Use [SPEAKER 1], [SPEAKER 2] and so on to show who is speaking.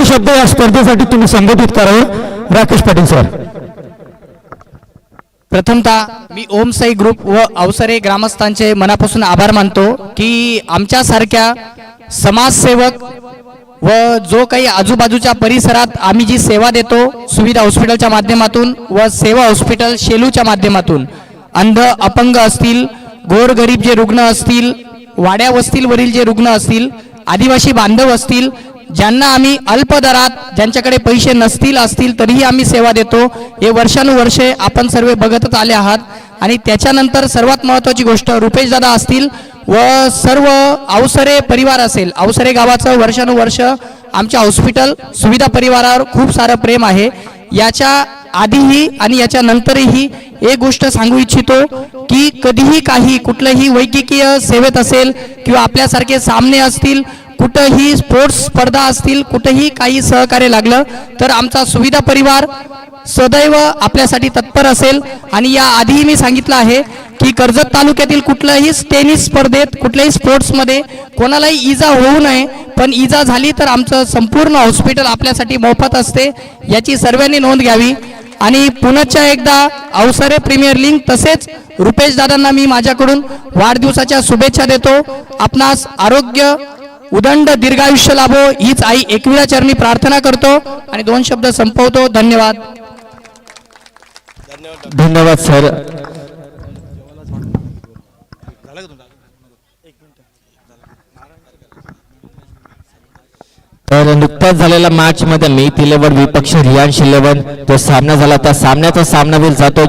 [SPEAKER 1] शब्द या स्पर्धेसाठी तुम्ही संबोधित करावं. राकेश पाटील सर.
[SPEAKER 2] प्रथमतः मी ओम साई ग्रुप व अवसरे ग्रामस्थांचे मनापासून आभार मानतो की आमच्यासारख्या समाजसेवक व जो काही आजूबाजूच्या परिसरात आम्ही जी सेवा देतो सुविधा हॉस्पिटलच्या माध्यमातून व सेवा हॉस्पिटल शेलूच्या माध्यमातून, अंध अपंग असतील, गोरगरीब जे रुग्ण असतील, वाड्या वस्तीवरील जे रुग्ण असतील, आदिवासी बांधव असतील, ज्यांना आम्ही अल्प दरात, ज्यांच्याकडे पैसे नसतील असतील तरीही आम्ही सेवा देतो. हे वर्षानुवर्षे आपण सर्व बघतच आले आहात. आणि त्याच्यानंतर सर्वात महत्त्वाची गोष्ट, रुपेश दादा असतील व सर्व अवसरे परिवार असेल, अवसरे गावाचं वर्षानुवर्ष आमच्या हॉस्पिटल सुविधा परिवारावर खूप सारं प्रेम आहे. याच्या आधीही आणि याच्या नंतरही एक गोष्ट सांगू इच्छितो की कधीही काही कुठलंही वैद्यकीय सेवेत असेल किंवा आपल्यासारखे सामने असतील, कुठेही स्पोर्ट्स स्पर्धा असतील, कुठेही काही सहकार्य लागलं तर आमचा सुविधा परिवार सदैव आपल्यासाठी तत्पर असेल. आणि या आधीही मी सांगितलं आहे की कर्जत तालुक्यातील कुठल्याही टेनिस स्पर्धेत, कुठल्याही स्पोर्ट्समध्ये कोणालाही इजा होऊ नये, पण इजा झाली तर आमचं संपूर्ण हॉस्पिटल आपल्यासाठी मोफत असते, याची सर्वांनी नोंद घ्यावी. आणि पुन्हा एकदा अवसरे प्रीमियर लीग तसेच रुपेश दादांना मी माझ्याकडून वाढदिवसाच्या शुभेच्छा देतो. आपणास आरोग्य उदंड दीर्घायुष्य लाभो हीच आई एकविरा चरणी प्रार्थना करतो आणि 2 शब्द संपवतो. धन्यवाद.
[SPEAKER 1] धन्यवाद सर. तर नुकताच झालेल्या मॅच मध्ये मी तिलेवर विपक्ष रियान शिलेवन तो सामना झाला. त्या सामन्याचा सामनावीर जातो